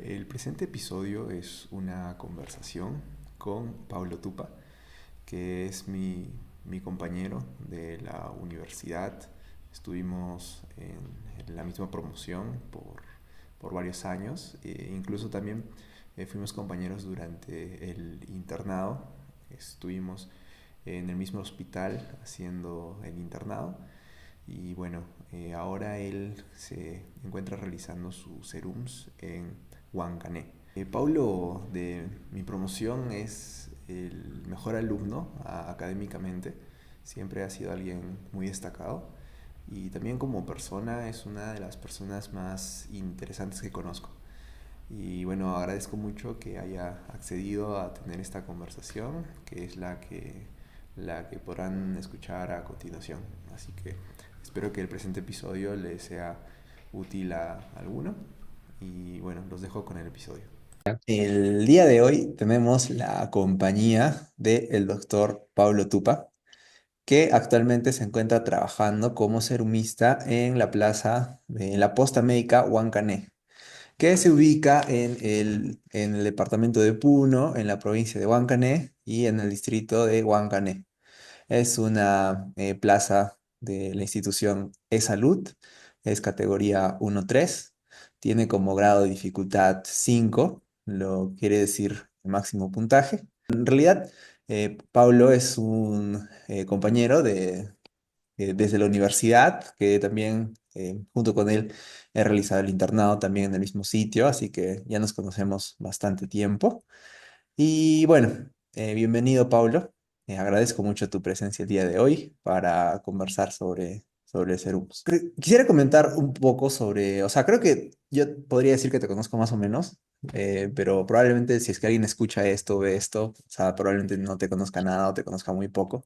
El presente episodio es una conversación con Pablo Tupa, que es mi compañero de la universidad. Estuvimos en la misma promoción por varios años. Incluso también fuimos compañeros durante el internado. Estuvimos en el mismo hospital haciendo el internado. Y bueno, ahora él se encuentra realizando sus serums en Huancané. Paulo de mi promoción es el mejor alumno académicamente, siempre ha sido alguien muy destacado y también como persona es una de las personas más interesantes que conozco. Y bueno, agradezco mucho que haya accedido a tener esta conversación, que es la que podrán escuchar a continuación. Así que espero que el presente episodio les sea útil a alguno. Y bueno, los dejo con el episodio. El día de hoy tenemos la compañía del doctor Pablo Tupa, que actualmente se encuentra trabajando como serumista en la plaza de la posta médica Huancané, que se ubica en el departamento de Puno, en la provincia de Huancané y en el distrito de Huancané. Es una plaza de la institución e-Salud, es categoría 1-3, tiene como grado de dificultad 5, lo quiere decir el máximo puntaje. En realidad, Pablo es un compañero desde la universidad, que también junto con él he realizado el internado también en el mismo sitio, así que ya nos conocemos bastante tiempo. Y bueno, bienvenido Pablo. Agradezco mucho tu presencia el día de hoy para conversar sobre Serums. Quisiera comentar un poco sobre, o sea, creo que yo podría decir que te conozco más o menos, pero probablemente si es que alguien escucha esto, ve esto, o sea, probablemente no te conozca nada o te conozca muy poco.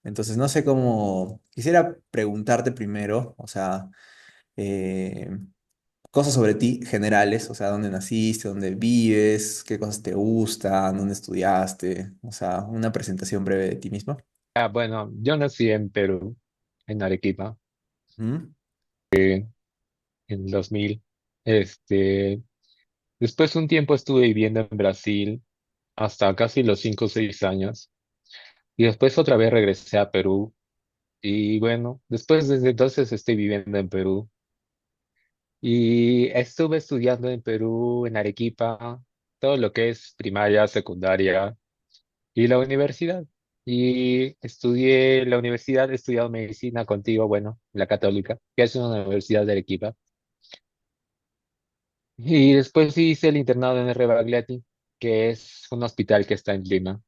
Entonces, no sé cómo, quisiera preguntarte primero, o sea, eh, cosas sobre ti generales, o sea, dónde naciste, dónde vives, qué cosas te gustan, dónde estudiaste, o sea, una presentación breve de ti mismo. Bueno, yo nací en Perú, en Arequipa, ¿Mm? en 2000. Este, Después un tiempo estuve viviendo en Brasil hasta casi los 5 o 6 años. Y después otra vez regresé a Perú. Y bueno, después desde entonces estoy viviendo en Perú. Y estuve estudiando en Perú, en Arequipa, todo lo que es primaria, secundaria y la universidad. Y estudié la universidad, he estudiado medicina contigo, bueno, la Católica, que es una universidad de Arequipa. Y después sí hice el internado en R. Bagliati, que es un hospital que está en Lima,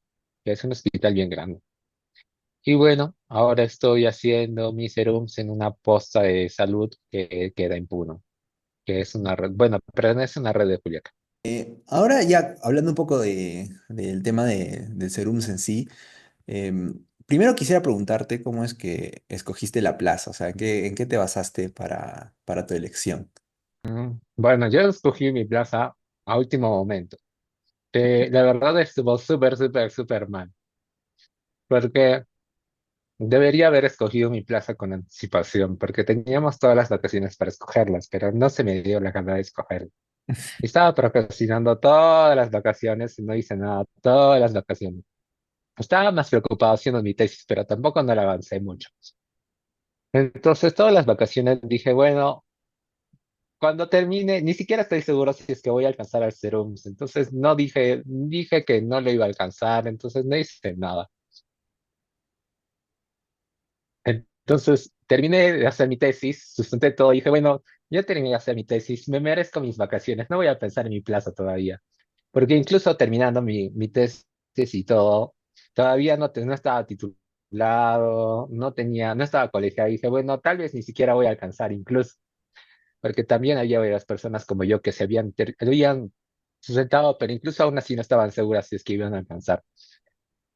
que es un hospital bien grande. Y bueno, ahora estoy haciendo mis serums en una posta de salud que queda en Puno, que es una red, bueno, pertenece a una red de Juliaca. Ahora ya hablando un poco del tema del serums en sí, primero quisiera preguntarte cómo es que escogiste la plaza, o sea, ¿en qué te basaste para tu elección? Bueno, yo escogí mi plaza a último momento. La verdad estuvo súper, súper, súper mal, porque debería haber escogido mi plaza con anticipación, porque teníamos todas las vacaciones para escogerlas, pero no se me dio la gana de escoger. Estaba procrastinando todas las vacaciones y no hice nada todas las vacaciones. Estaba más preocupado haciendo mi tesis, pero tampoco no la avancé mucho. Entonces, todas las vacaciones dije, bueno, cuando termine, ni siquiera estoy seguro si es que voy a alcanzar al Serums. Entonces, no dije que no lo iba a alcanzar, entonces no hice nada. Entonces, terminé de hacer mi tesis, sustenté todo y dije, bueno, ya terminé de hacer mi tesis, me merezco mis vacaciones, no voy a pensar en mi plaza todavía. Porque incluso terminando mi tesis y todo, todavía no estaba titulado, no estaba colegiado. Y dije, bueno, tal vez ni siquiera voy a alcanzar incluso, porque también había varias personas como yo que habían sustentado, pero incluso aún así no estaban seguras si es que iban a alcanzar.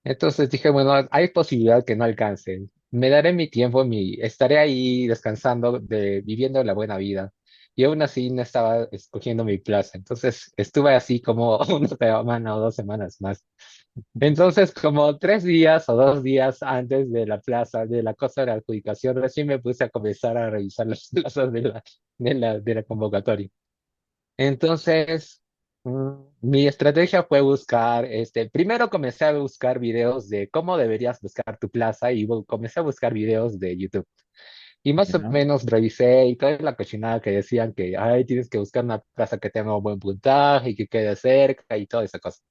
Entonces dije, bueno, hay posibilidad que no alcancen. Me daré mi tiempo, estaré ahí descansando, viviendo la buena vida. Y aún así no estaba escogiendo mi plaza. Entonces estuve así como una semana o 2 semanas más. Entonces, como 3 días o 2 días antes de la plaza, de la cosa de la adjudicación, recién me puse a comenzar a revisar las plazas de la convocatoria. Entonces, Mi estrategia fue buscar, primero comencé a buscar videos de cómo deberías buscar tu plaza y comencé a buscar videos de YouTube. Y más o Ya. menos revisé y toda la cochinada que decían que ay, tienes que buscar una plaza que tenga un buen puntaje y que quede cerca y toda esa cosa.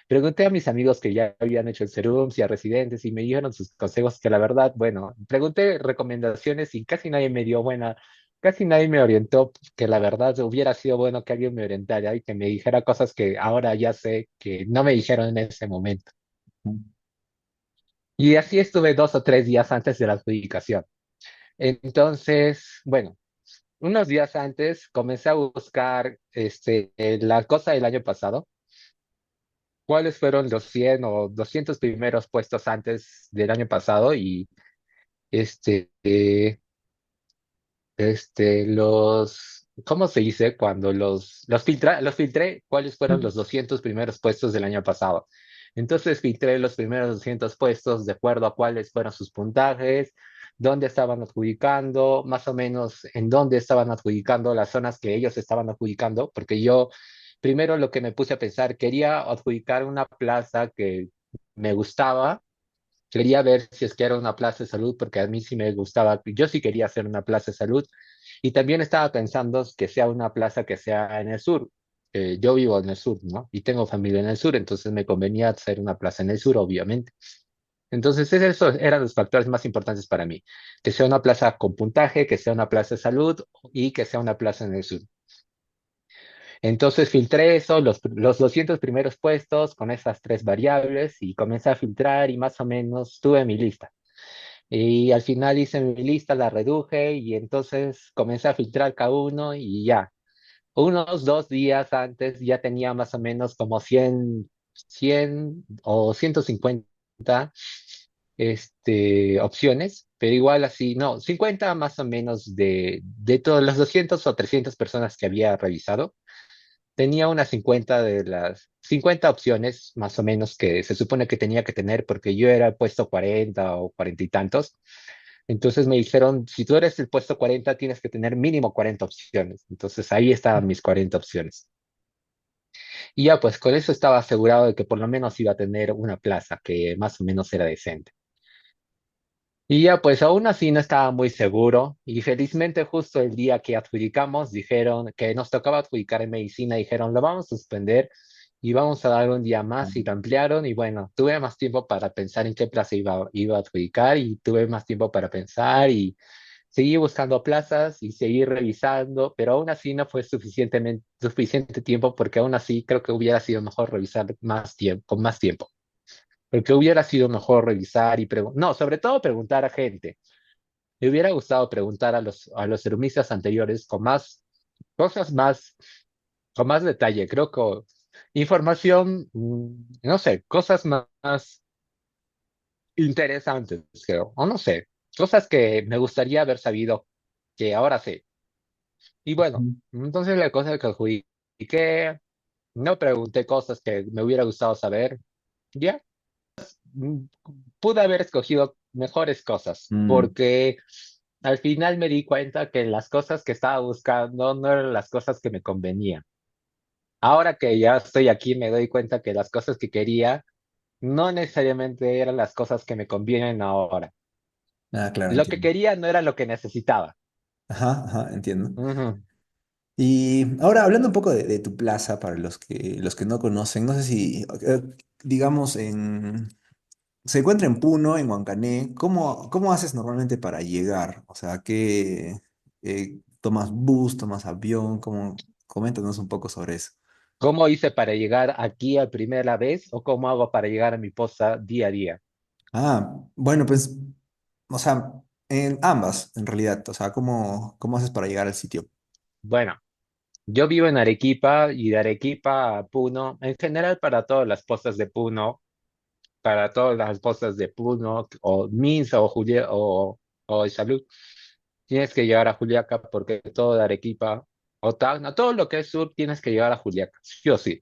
Pregunté a mis amigos que ya habían hecho el Serums y a residentes y me dijeron sus consejos que la verdad, bueno, pregunté recomendaciones y casi nadie me dio buena, casi nadie me orientó, que la verdad hubiera sido bueno que alguien me orientara y que me dijera cosas que ahora ya sé que no me dijeron en ese momento. Y así estuve 2 o 3 días antes de la adjudicación. Entonces, bueno, unos días antes comencé a buscar la cosa del año pasado, cuáles fueron los 100 o 200 primeros puestos antes del año pasado y este, eh, ¿cómo se dice? Cuando los filtré, cuáles fueron los 200 primeros puestos del año pasado. Entonces filtré los primeros 200 puestos de acuerdo a cuáles fueron sus puntajes, dónde estaban adjudicando, más o menos en dónde estaban adjudicando las zonas que ellos estaban adjudicando, porque yo primero lo que me puse a pensar, quería adjudicar una plaza que me gustaba. Quería ver si es que era una plaza de salud, porque a mí sí me gustaba, yo sí quería hacer una plaza de salud, y también estaba pensando que sea una plaza que sea en el sur. Yo vivo en el sur, ¿no? Y tengo familia en el sur, entonces me convenía hacer una plaza en el sur, obviamente. Entonces, esos eran los factores más importantes para mí, que sea una plaza con puntaje, que sea una plaza de salud y que sea una plaza en el sur. Entonces filtré eso, los 200 primeros puestos con esas tres variables y comencé a filtrar y más o menos tuve mi lista. Y al final hice mi lista, la reduje y entonces comencé a filtrar cada uno y ya. Unos 2 días antes ya tenía más o menos como 100 o 150 opciones, pero igual así, no, 50 más o menos de todas las 200 o 300 personas que había revisado. Tenía unas 50 de las 50 opciones más o menos que se supone que tenía que tener porque yo era puesto 40 o 40 y tantos. Entonces me dijeron, si tú eres el puesto 40 tienes que tener mínimo 40 opciones. Entonces ahí estaban mis 40 opciones. Y ya pues con eso estaba asegurado de que por lo menos iba a tener una plaza que más o menos era decente. Y ya pues aún así no estaba muy seguro y felizmente justo el día que adjudicamos dijeron que nos tocaba adjudicar en medicina, dijeron lo vamos a suspender y vamos a dar un día más y lo ampliaron y bueno, tuve más tiempo para pensar en qué plaza iba a adjudicar y tuve más tiempo para pensar y seguí buscando plazas y seguí revisando, pero aún así no fue suficiente tiempo porque aún así creo que hubiera sido mejor revisar más tiempo, con más tiempo. Porque hubiera sido mejor revisar y preguntar, no, sobre todo preguntar a gente. Me hubiera gustado preguntar a los serumistas anteriores con más cosas con más detalle. Creo que información, no sé, cosas más interesantes, creo. O no sé, cosas que me gustaría haber sabido que ahora sé. Y bueno, Ujú. entonces la cosa es que adjudiqué, no pregunté cosas que me hubiera gustado saber. Ya, mm, pude haber escogido mejores cosas, Mm, porque al final me di cuenta que las cosas que estaba buscando no eran las cosas que me convenían. Ahora que ya estoy aquí, me doy cuenta que las cosas que quería no necesariamente eran las cosas que me convienen ahora. claro, Lo que entiendo. quería no era lo que necesitaba. Ajá, ajá, entiendo. Ujú. Y ahora hablando un poco de tu plaza, para los que no conocen, no sé si, digamos, se encuentra en Puno, en Huancané, ¿cómo haces normalmente para llegar? O sea, ¿qué tomas bus, tomas avión? Coméntanos un poco sobre eso. ¿Cómo hice para llegar aquí a primera vez o cómo hago para llegar a mi posta día a día? Bueno, pues, o sea, en ambas, en realidad. O sea, ¿cómo haces para llegar al sitio? Bueno, yo vivo en Arequipa y de Arequipa a Puno, en general para todas las postas de Puno, para todas las postas de Puno o Minsa o Julia o Salud, tienes que llegar a Juliaca porque todo de Arequipa o Tacna, todo lo que es sur tienes que llegar a Juliaca, sí o sí.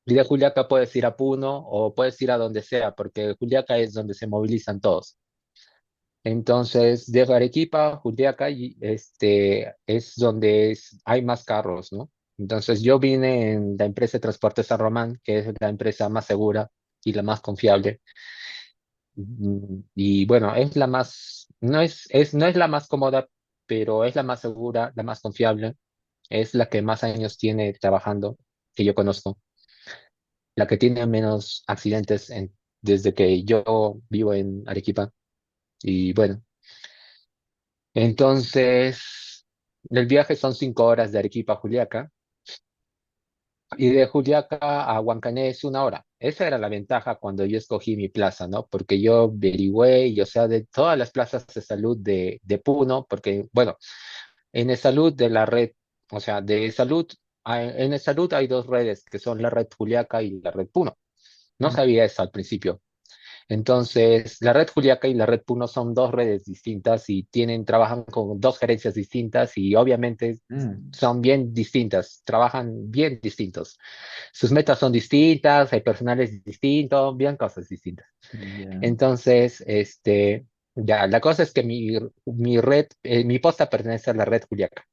Y de Juliaca puedes ir a Puno o puedes ir a donde sea porque Juliaca es donde se movilizan todos. Entonces, de Arequipa, Juliaca, y es donde hay más carros, ¿no? Entonces yo vine en la empresa de Transporte San Román, que es la empresa más segura y la más confiable. Y bueno, es la más, no es la más cómoda, pero es la más segura, la más confiable. Es la que más años tiene trabajando, que yo conozco. La que tiene menos accidentes desde que yo vivo en Arequipa. Y bueno, entonces el viaje son 5 horas de Arequipa a Juliaca. Y de Juliaca a Huancané es 1 hora. Esa era la ventaja cuando yo escogí mi plaza, ¿no? Porque yo averigüé, y, o sea, de todas las plazas de salud de Puno, porque, bueno, en el salud de la red, o sea, de salud, en el salud hay dos redes, que son la red Juliaca y la red Puno. No Mm. sabía eso al principio. Entonces, la red Juliaca y la red Puno son dos redes distintas y trabajan con dos gerencias distintas y obviamente Mm. son bien distintas, trabajan bien distintos. Sus metas son distintas, hay personales distintos, bien cosas distintas. Ya. Entonces, ya, la cosa es que mi red, mi posta pertenece a la red Juliaca.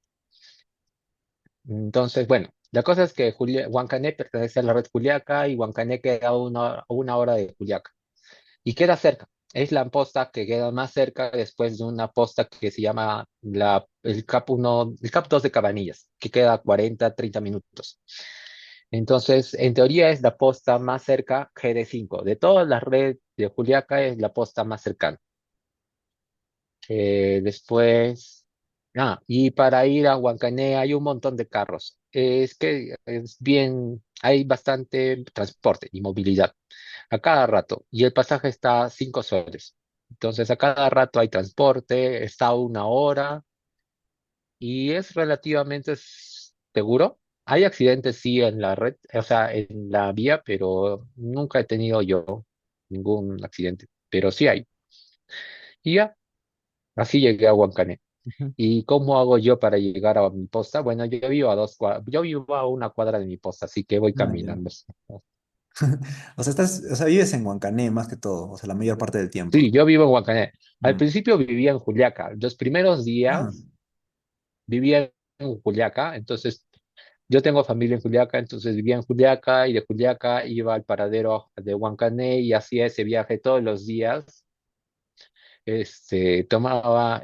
Entonces, bueno, la cosa es que Huancané pertenece a la red Juliaca y Huancané queda a 1 hora de Juliaca. Y queda cerca. Es la posta que queda más cerca después de una posta que se llama el CAP 1, el CAP 2 de Cabanillas, que queda a 40, 30 minutos. Entonces, en teoría es la posta más cerca GD5. De todas las redes de Juliaca es la posta más cercana. Después, y para ir a Huancané hay un montón de carros. Es que es bien, hay bastante transporte y movilidad a cada rato. Y el pasaje está a 5 soles. Entonces, a cada rato hay transporte, está a 1 hora y es relativamente seguro. Hay accidentes, sí, en la red, o sea, en la vía, pero nunca he tenido yo ningún accidente. Pero sí hay. Y ya, así llegué a Huancané. Ujú. ¿Y cómo hago yo para llegar a mi posta? Bueno, yo vivo a 2 cuadras, yo vivo a 1 cuadra de mi posta, así que voy Ah, ya. caminando. O sea, o sea, vives en Huancané más que todo, o sea, la mayor parte del tiempo. Sí, yo vivo en Huancané. Al Mm. principio vivía en Juliaca. Los primeros Ah, días vivía en Juliaca, entonces yo tengo familia en Juliaca, entonces vivía en Juliaca y de Juliaca iba al paradero de Huancané y hacía ese viaje todos los días. Tomaba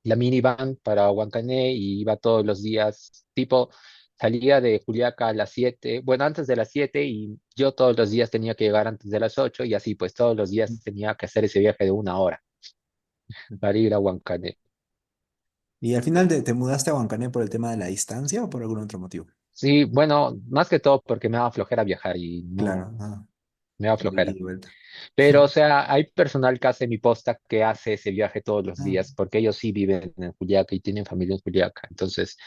la minivan para Huancané y iba todos los días, tipo, salía de Juliaca a las 7, bueno, antes de las 7 y yo todos los días tenía que llegar antes de las 8 y así, pues todos los días tenía que hacer ese viaje de 1 hora para ir a Huancané. ¿y al final te mudaste a Huancané por el tema de la distancia o por algún otro motivo? Sí, bueno, más que todo porque me daba flojera viajar y no, Claro, ah, me daba de ida flojera. y vuelta. Pero, o sea, hay personal que hace mi posta que hace ese viaje todos los Ah, días, porque ellos sí viven en Juliaca y tienen familia en Juliaca. Entonces,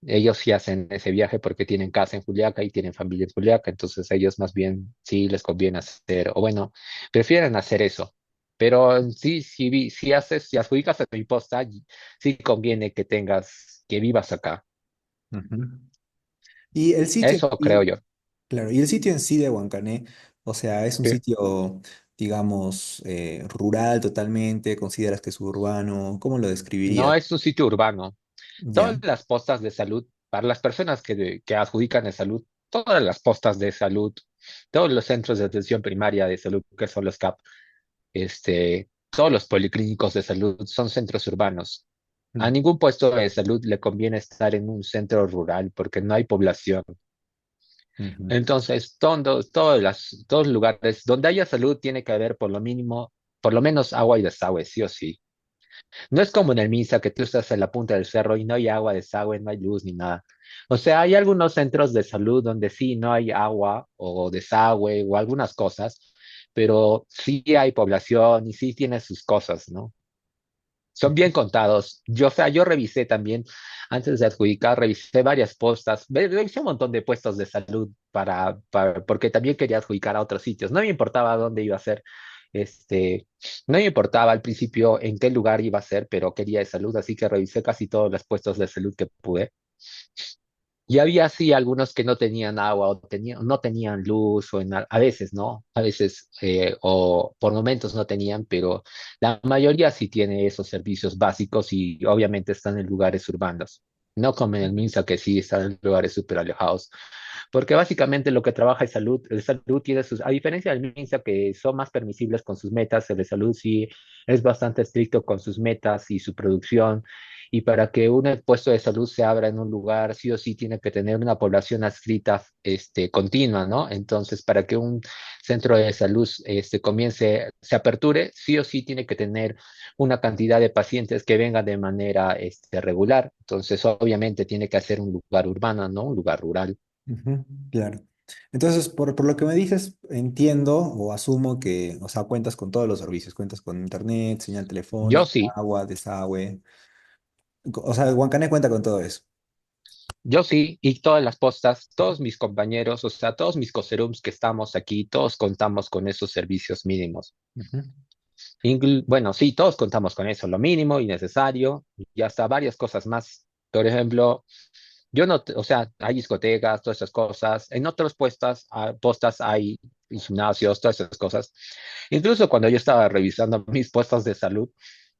ellos sí hacen ese viaje porque tienen casa en Juliaca y tienen familia en Juliaca. Entonces, ellos más bien sí les conviene hacer, o bueno, prefieren hacer eso. Pero sí, si haces, si adjudicas a mi posta, sí conviene que vivas acá. ujú. Y el sitio en Eso creo sí, yo. claro, y el sitio en sí de Huancané, o sea, es un Que sitio, digamos, rural totalmente, ¿consideras que es urbano? ¿Cómo lo no describirías? es un sitio urbano. Todas Ya. las postas de salud, para las personas que adjudican de salud, todas las postas de salud, todos los centros de atención primaria de salud, que son los CAP, todos los policlínicos de salud son centros urbanos. A Mm. ningún puesto de salud le conviene estar en un centro rural porque no hay población. Ujú. Entonces, todos los lugares donde haya salud tiene que haber por lo mínimo, por lo menos agua y desagüe, sí o sí. No es como en el MINSA que tú estás en la punta del cerro y no hay agua, desagüe, no hay luz ni nada. O sea, hay algunos centros de salud donde sí no hay agua o desagüe o algunas cosas, pero sí hay población y sí tiene sus cosas, ¿no? Son bien contados. Yo, o sea, yo revisé también, antes de adjudicar, revisé varias postas, revisé un montón de puestos de salud porque también quería adjudicar a otros sitios. No me importaba dónde iba a ser, este, no me importaba al principio en qué lugar iba a ser, pero quería de salud, así que revisé casi todos los puestos de salud que pude. Y había sí algunos que no tenían agua o no tenían luz, o a veces, ¿no? A veces, o por momentos no tenían, pero la mayoría sí tiene esos servicios básicos y obviamente están en lugares urbanos. no como en el MINSA que sí están en lugares súper alejados. Porque básicamente lo que trabaja es salud. El salud tiene sus, a diferencia del MINSA, que son más permisibles con sus metas, el de salud sí es bastante estricto con sus metas y su producción. Y para que un puesto de salud se abra en un lugar, sí o sí tiene que tener una población adscrita, continua, ¿no? Entonces, para que un centro de salud, comience, se aperture, sí o sí tiene que tener una cantidad de pacientes que vengan de manera, regular. Entonces, obviamente tiene que hacer un lugar urbano, ¿no? Un lugar rural. Ujú, claro. Entonces, por lo que me dices, entiendo o asumo que, o sea, cuentas con todos los servicios, cuentas con internet, señal Yo telefónica, sí. agua, desagüe. O sea, Huancané cuenta con todo eso. Yo sí, y todas las postas, todos mis compañeros, o sea, todos mis coserums que estamos aquí, todos contamos con esos servicios mínimos. Ujú, Bueno, sí, todos contamos con eso, lo mínimo y necesario, y hasta varias cosas más. Por ejemplo, yo no, o sea, hay discotecas, todas esas cosas. En otros postas hay gimnasios, todas esas cosas. Incluso cuando yo estaba revisando mis puestos de salud,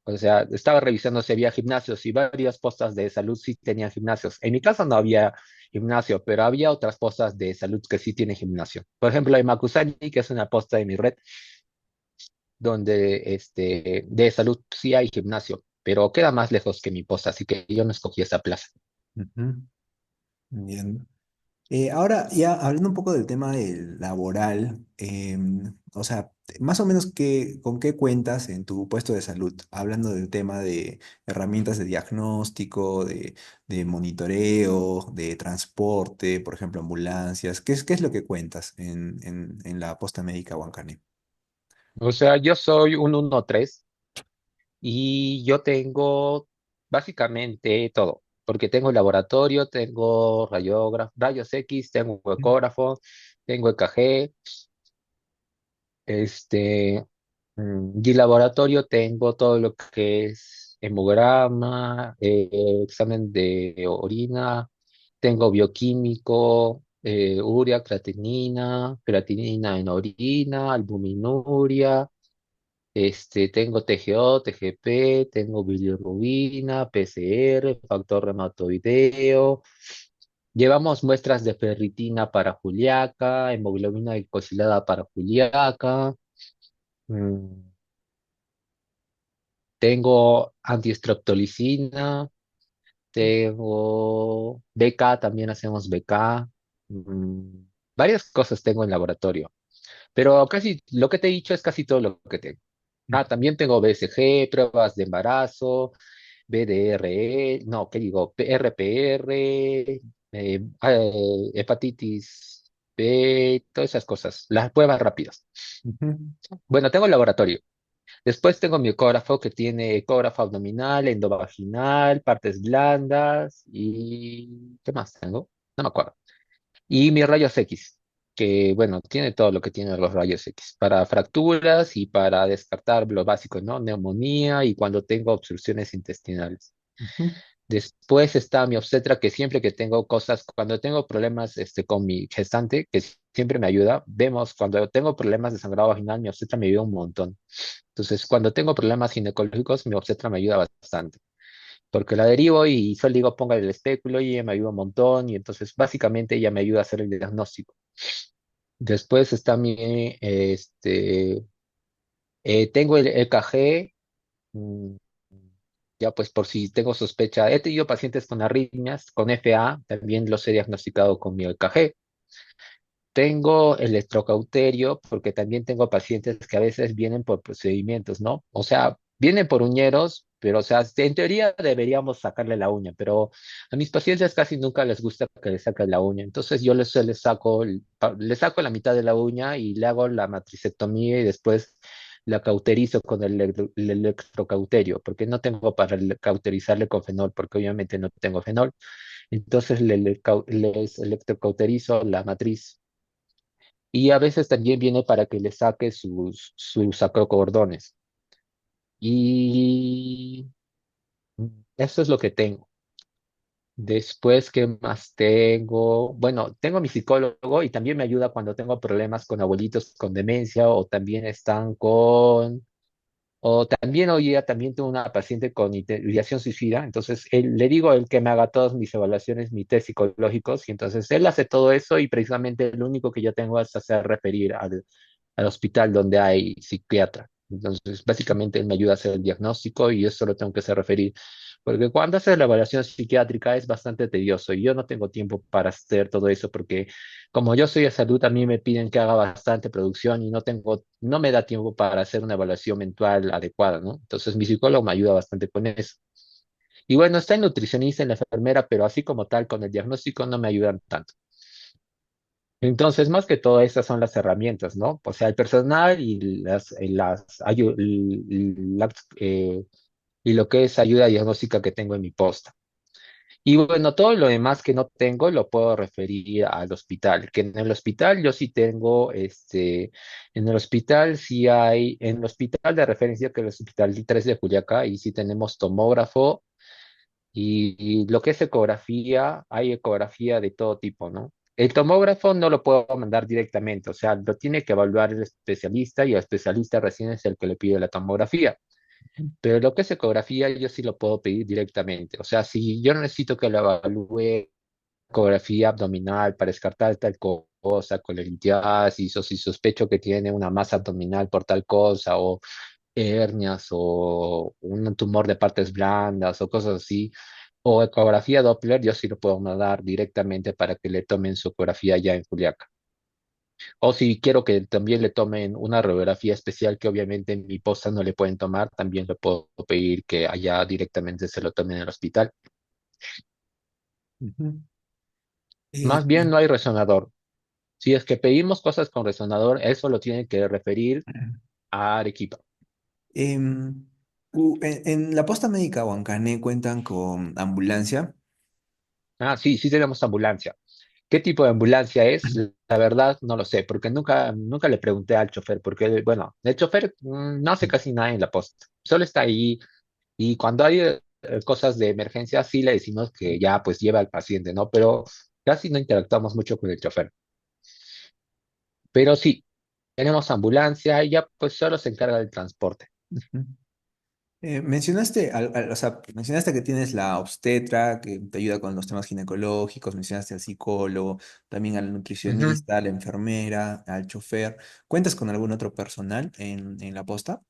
o sea, estaba revisando si había gimnasios y varias postas de salud sí tenían gimnasios. En mi casa no había gimnasio, pero había otras postas de salud que sí tienen gimnasio. Por ejemplo, en Macusani, que es una posta de mi red, donde de salud sí hay gimnasio, pero queda más lejos que mi posta, así que yo no escogí esa plaza. ujú, entiendo. Ahora, ya hablando un poco del tema del laboral, o sea, más o menos con qué cuentas en tu puesto de salud, hablando del tema de herramientas de diagnóstico, de monitoreo, de transporte, por ejemplo, ambulancias, qué es lo que cuentas en la posta médica Huancané? O sea, yo soy un 1-3 y yo tengo básicamente todo, porque tengo laboratorio, tengo rayos X, tengo ecógrafo, tengo EKG, este, y laboratorio tengo todo lo que es hemograma, examen de orina, tengo bioquímico, urea, creatinina en orina, albuminuria. Tengo TGO, TGP, tengo bilirrubina, PCR, factor reumatoideo. Llevamos muestras de ferritina para Juliaca, hemoglobina glicosilada para Juliaca. mm, Tengo antiestreptolicina, tengo BK, también hacemos BK. mm, Varias cosas tengo en laboratorio, pero casi lo que te he dicho es casi todo lo que tengo. Ah, también tengo BSG, pruebas de embarazo, BDRE, no, ¿qué digo? RPR, hepatitis B, todas esas cosas, las pruebas rápidas. Ujú, Bueno, tengo el laboratorio. Después tengo mi ecógrafo que tiene ecógrafo abdominal, endovaginal, partes blandas y ¿qué más tengo? No me acuerdo. Y mis rayos X, que bueno, tiene todo lo que tienen los rayos X, para fracturas y para descartar lo básico, ¿no? Neumonía y cuando tengo obstrucciones intestinales. ujú, Después está mi obstetra, que siempre que tengo cosas, cuando tengo problemas con mi gestante, que siempre me ayuda, vemos, cuando tengo problemas de sangrado vaginal, mi obstetra me ayuda un montón. Entonces, cuando tengo problemas ginecológicos, mi obstetra me ayuda bastante, porque la derivo y solo digo, ponga el espéculo y ella me ayuda un montón, y entonces básicamente ella me ayuda a hacer el diagnóstico. Después está tengo el EKG, mm, ya pues por si tengo sospecha, he tenido pacientes con arritmias, con FA, también los he diagnosticado con mi EKG. Tengo electrocauterio porque también tengo pacientes que a veces vienen por procedimientos, ¿no? O sea, vienen por uñeros, pero o sea, en teoría deberíamos sacarle la uña, pero a mis pacientes casi nunca les gusta que les saquen la uña. Entonces yo les saco, les saco la mitad de la uña y le hago la matricectomía y después la cauterizo con el electrocauterio, porque no tengo para cauterizarle con fenol, porque obviamente no tengo fenol. Entonces les electrocauterizo la matriz y a veces también viene para que le saque sus acrocordones. Y eso es lo que tengo. Después, ¿qué más tengo? Bueno, tengo mi psicólogo y también me ayuda cuando tengo problemas con abuelitos con demencia o también están con O también hoy día también tengo una paciente con ideación suicida, entonces le digo a él que me haga todas mis evaluaciones, mis test psicológicos, y entonces él hace todo eso y precisamente lo único que yo tengo es hacer referir al hospital donde hay psiquiatra. Entonces, básicamente él me ayuda a hacer el diagnóstico y yo solo tengo que hacer referir. Porque cuando haces la evaluación psiquiátrica es bastante tedioso y yo no tengo tiempo para hacer todo eso porque como yo soy de salud, a mí me piden que haga bastante producción y no me da tiempo para hacer una evaluación mental adecuada, ¿no? Entonces mi psicólogo me ayuda bastante con eso. Y bueno, está el nutricionista y la enfermera, pero así como tal, con el diagnóstico no me ayudan tanto. Entonces, más que todo, esas son las herramientas, ¿no? O sea, el personal y lo que es ayuda diagnóstica que tengo en mi posta. Y bueno, todo lo demás que no tengo lo puedo referir al hospital, que en el hospital yo sí tengo, en el hospital sí hay, en el hospital de referencia que es el Hospital 3 de Juliaca, y sí tenemos tomógrafo y lo que es ecografía, hay ecografía de todo tipo, ¿no? El tomógrafo no lo puedo mandar directamente, o sea, lo tiene que evaluar el especialista y el especialista recién es el que le pide la tomografía. Pero lo que es ecografía, yo sí lo puedo pedir directamente. O sea, si yo no necesito que lo evalúe ecografía abdominal para descartar tal cosa, colelitiasis, o si sospecho que tiene una masa abdominal por tal cosa, o hernias, o un tumor de partes blandas, o cosas así, o ecografía Doppler, yo sí lo puedo mandar directamente para que le tomen su ecografía ya en Juliaca. O si quiero que también le tomen una radiografía especial que obviamente en mi posta no le pueden tomar, también le puedo pedir que allá directamente se lo tomen en el hospital. Ujú. Más Y, bien no hay resonador. Si es que pedimos cosas con resonador, eso lo tienen que referir a Arequipa. em, en la posta médica Huancané cuentan con ambulancia. Ah, sí, sí tenemos ambulancia. ¿Qué tipo de ambulancia es? La verdad no lo sé, porque nunca le pregunté al chofer, porque, bueno, el chofer no hace casi nada en la posta. Solo está ahí y cuando hay cosas de emergencia, sí le decimos que ya pues lleva al paciente, ¿no? Pero casi no interactuamos mucho con el chofer. Pero sí, tenemos ambulancia y ya pues solo se encarga del transporte. Ujú. Mencionaste, o sea, mencionaste que tienes la obstetra que te ayuda con los temas ginecológicos, mencionaste al psicólogo, también al Ujú. nutricionista, a la enfermera, al chofer. ¿Cuentas con algún otro personal en la posta?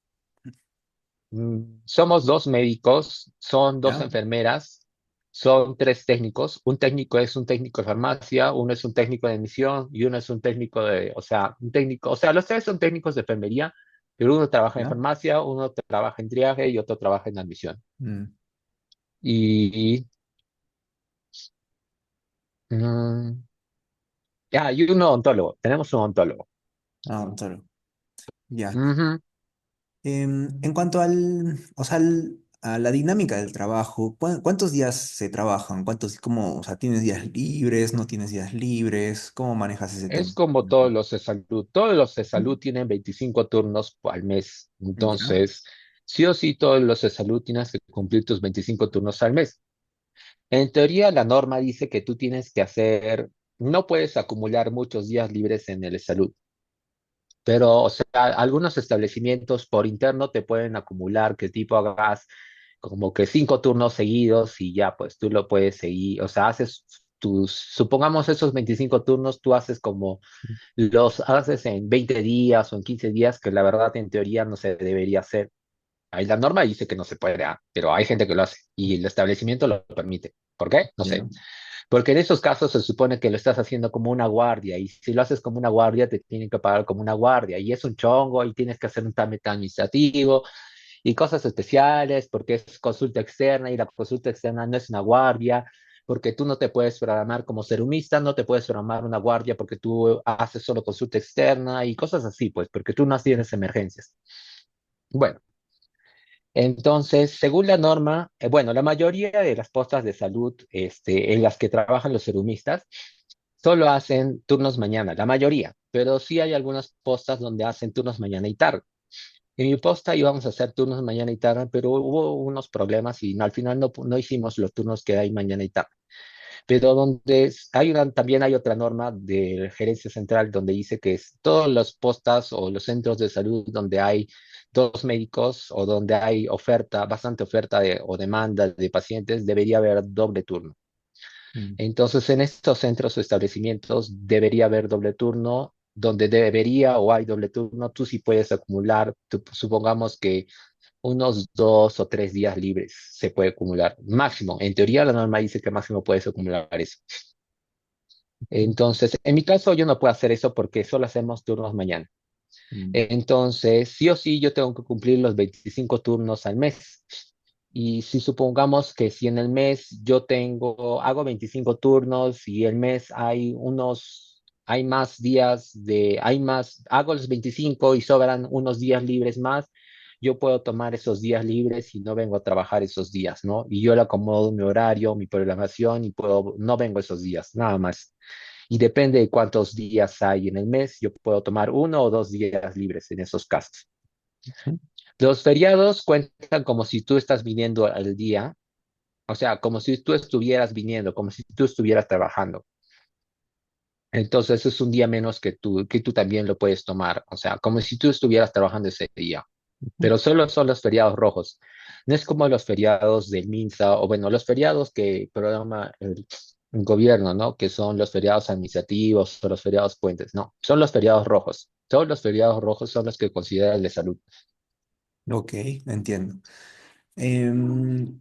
Somos dos médicos, son dos ¿Ya? enfermeras, son tres técnicos. Un técnico es un técnico de farmacia, uno es un técnico de admisión y uno es un técnico o sea, un técnico, o sea, los tres son técnicos de enfermería, pero uno trabaja en ¿Ya? farmacia, uno trabaja en triaje y otro trabaja en admisión. Mm. Y, mm, y un odontólogo, tenemos un odontólogo. Ah, solo. Ya. Ujú. En cuanto o sea, a la dinámica del trabajo, ¿cuántos días se trabajan? O sea, ¿tienes días libres? ¿No tienes días libres? ¿Cómo manejas ese tema? Es como todos los de salud. Todos los de salud tienen 25 turnos al mes. Ya, Entonces, sí o sí, todos los de salud tienes que cumplir tus 25 turnos al mes. En teoría, la norma dice que tú tienes que no puedes acumular muchos días libres en el salud. Pero, o sea, algunos establecimientos por interno te pueden acumular que tipo hagas como que 5 turnos seguidos y ya, pues tú lo puedes seguir. O sea, supongamos esos 25 turnos, tú haces como los haces en 20 días o en 15 días, que la verdad en teoría no se debería hacer. Ahí la norma dice que no se puede, pero hay gente que lo hace y el establecimiento lo permite. ¿Por qué? No sé. ya, Porque en esos casos se supone que lo estás haciendo como una guardia y si lo haces como una guardia te tienen que pagar como una guardia y es un chongo y tienes que hacer un trámite administrativo y cosas especiales porque es consulta externa y la consulta externa no es una guardia porque tú no te puedes programar como serumista, no te puedes programar una guardia porque tú haces solo consulta externa y cosas así, pues porque tú no tienes emergencias. Bueno, entonces, según la norma, bueno, la mayoría de las postas de salud en las que trabajan los serumistas solo hacen turnos mañana, la mayoría, pero sí hay algunas postas donde hacen turnos mañana y tarde. En mi posta íbamos a hacer turnos mañana y tarde, pero hubo unos problemas y al final no hicimos los turnos que hay mañana y tarde. pero donde también hay otra norma de gerencia central donde dice que todos los postas o los centros de salud donde hay dos médicos o donde hay oferta, bastante oferta o demanda de pacientes, debería haber doble turno. Mm. Entonces, en estos centros o establecimientos debería haber doble turno. Donde debería o hay doble turno, tú sí puedes acumular, supongamos que unos 2 o 3 días libres se puede acumular. Máximo, en teoría la norma dice que máximo puedes acumular eso. Entonces, en mi caso yo no puedo hacer eso porque solo hacemos turnos mañana. Mm. Entonces, sí o sí, yo tengo que cumplir los 25 turnos al mes. Y si supongamos que si en el mes hago 25 turnos y el mes hay más días hago los 25 y sobran unos días libres más, yo puedo tomar esos días libres y no vengo a trabajar esos días, ¿no? Y yo le acomodo mi horario, mi programación y no vengo esos días, nada más. Y depende de cuántos días hay en el mes, yo puedo tomar 1 o 2 días libres en esos casos. Ujú. Los feriados cuentan como si tú estás viniendo al día, o sea, como si tú estuvieras viniendo, como si tú estuvieras trabajando. Entonces es un día menos que tú también lo puedes tomar, o sea, como si tú estuvieras trabajando ese día. Pero solo son los feriados rojos. No es como los feriados del MINSA o bueno, los feriados que programa el gobierno, ¿no? Que son los feriados administrativos o los feriados puentes. No, son los feriados rojos. Todos los feriados rojos son los que consideran de salud. Ok, entiendo. Em,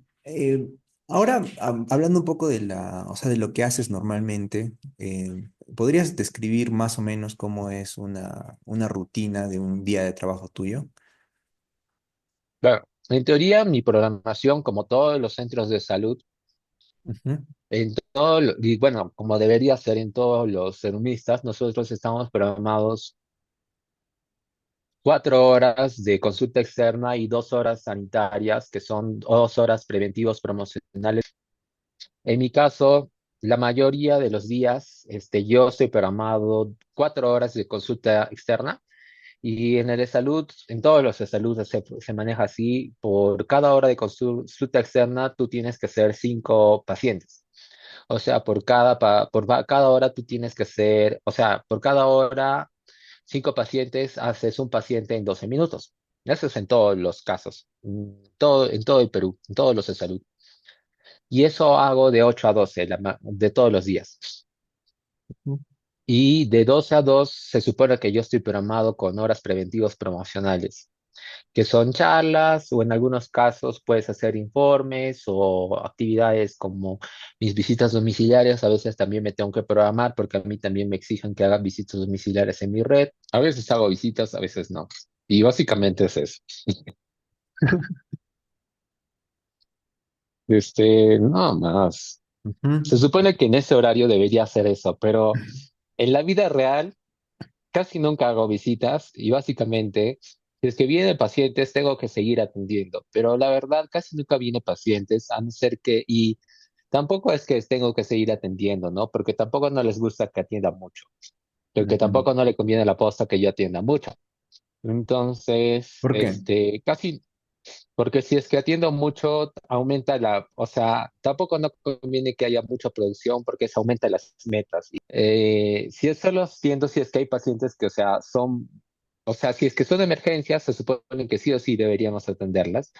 ahora, hablando un poco de o sea, de lo que haces normalmente, ¿podrías describir más o menos cómo es una rutina de un día de trabajo tuyo? Claro, en teoría, mi programación, como todos los centros de salud, Ujú. y bueno, como debería ser en todos los serumistas, nosotros estamos programados 4 horas de consulta externa y 2 horas sanitarias, que son 2 horas preventivos promocionales. En mi caso, la mayoría de los días, yo estoy programado 4 horas de consulta externa y en el de salud, en todos los de salud se maneja así. Por cada hora de consulta externa, tú tienes que hacer 5 pacientes. O sea, cada hora tú tienes que hacer, o sea, por cada hora 5 pacientes, haces un paciente en 12 minutos. Eso es en todos los casos, en todo el Perú, en todos los de salud. Y eso hago de 8 a 12 de todos los días. Ujú. Y de 12 a 2 se supone que yo estoy programado con horas preventivos promocionales, que son charlas o en algunos casos puedes hacer informes o actividades como mis visitas domiciliarias. A veces también me tengo que programar porque a mí también me exigen que haga visitas domiciliarias en mi red. A veces hago visitas, a veces no. Y básicamente es eso. No más. Ujú. Se supone que en ese horario debería hacer eso, pero en la vida real casi nunca hago visitas y básicamente, si es que vienen pacientes, tengo que seguir atendiendo. Pero la verdad, casi nunca vienen pacientes, a no ser y tampoco es que tengo que seguir atendiendo, ¿no? Porque tampoco no les gusta que atienda mucho, porque Ujú. tampoco no le conviene a la posta que yo atienda mucho. Entonces, ¿Por qué? casi, porque si es que atiendo mucho, aumenta o sea, tampoco no conviene que haya mucha producción porque eso aumenta las metas. Si es solo atiendo si es que hay pacientes que, o sea, si es que son emergencias, se supone que sí o sí deberíamos atenderlas.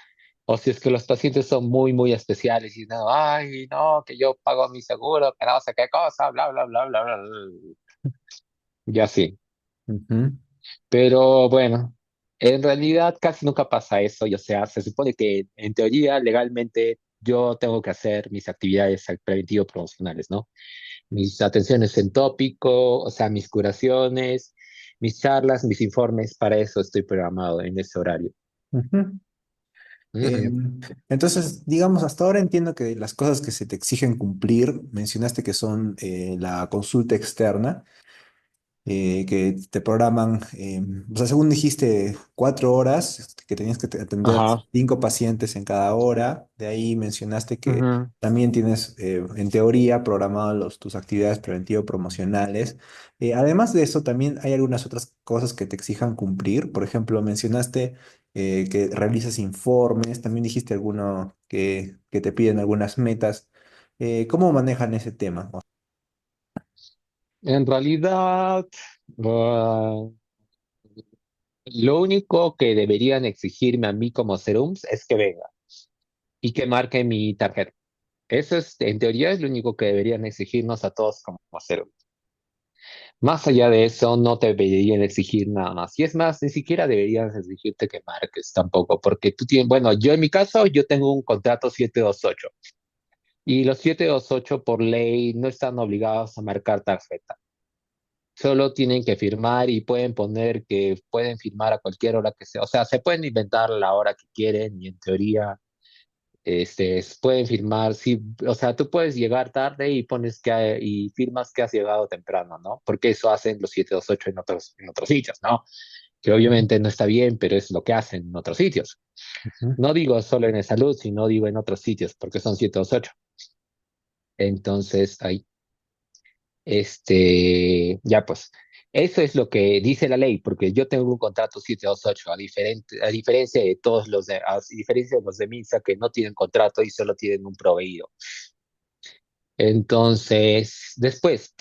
O si es que los pacientes son muy, muy especiales y no, ay, no, que yo pago mi seguro, que no sé qué cosa, bla, bla, bla, bla, bla, bla. Ya sí. Ujú. Pero bueno, en realidad casi nunca pasa eso. Y, o sea, se supone que en teoría, legalmente, yo tengo que hacer mis actividades preventivo promocionales, ¿no? Mis atenciones en tópico, o sea, mis curaciones, mis charlas, mis informes, para eso estoy programado en ese horario. Ujú. Ujú. Em, entonces, digamos, hasta ahora entiendo que las cosas que se te exigen cumplir, mencionaste que son la consulta externa, que te programan, o sea, según dijiste, 4 horas, que tenías que atender Ajá. 5 pacientes en cada hora. De ahí mencionaste que Ujú. también tienes, en teoría, programados tus actividades preventivo-promocionales. Además de eso, también hay algunas otras cosas que te exijan cumplir. Por ejemplo, mencionaste que realizas informes, también dijiste alguno que te piden algunas metas. ¿Cómo manejan ese tema? En realidad, ah, lo único que deberían exigirme a mí como serums es que venga y que marque mi tarjeta. Eso es, en teoría, es lo único que deberían exigirnos a todos como serums. Más allá de eso, no te deberían exigir nada más. Y es más, ni siquiera deberían exigirte que marques tampoco, porque tú tienes, bueno, yo en mi caso, yo tengo un contrato 728 y los 728 por ley no están obligados a marcar tarjeta. Solo tienen que firmar y pueden poner que pueden firmar a cualquier hora que sea. O sea, se pueden inventar la hora que quieren y en teoría pueden firmar. Sí, o sea, tú puedes llegar tarde y pones y firmas que has llegado temprano, ¿no? Porque eso hacen los 728 en otros sitios, ¿no? Que Ujú, obviamente no está bien, pero es lo que hacen en otros sitios. ujú. No digo solo en el salud, sino digo en otros sitios, porque son 728. Entonces, ahí. Ya pues, eso es lo que dice la ley, porque yo tengo un contrato 728 a diferencia de a diferencia de los de MINSA que no tienen contrato y solo tienen un proveído. Entonces, después,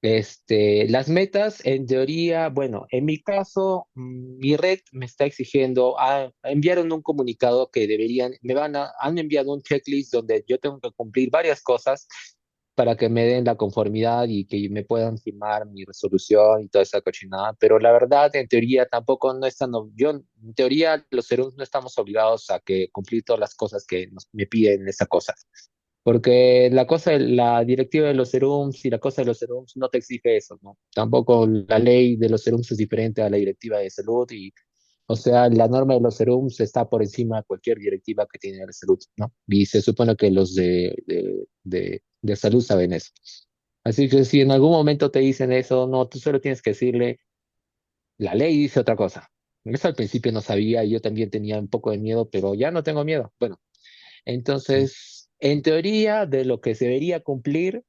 las metas, en teoría, bueno, en mi caso, mi red me está exigiendo, enviaron un comunicado que han enviado un checklist donde yo tengo que cumplir varias cosas para que me den la conformidad y que me puedan firmar mi resolución y toda esa cochinada, pero la verdad, en teoría, tampoco no están, en teoría, los seres no estamos obligados a que cumplir todas las cosas que me piden esa cosa. Porque la directiva de los serums y la cosa de los serums no te exige eso, ¿no? Tampoco la ley de los serums es diferente a la directiva de salud y, o sea, la norma de los serums está por encima de cualquier directiva que tiene la salud, ¿no? Y se supone que los de salud saben eso. Así que si en algún momento te dicen eso, no, tú solo tienes que decirle, la ley dice otra cosa. Eso al principio no sabía y yo también tenía un poco de miedo, pero ya no tengo miedo. Bueno, entonces, en teoría, de lo que se debería cumplir,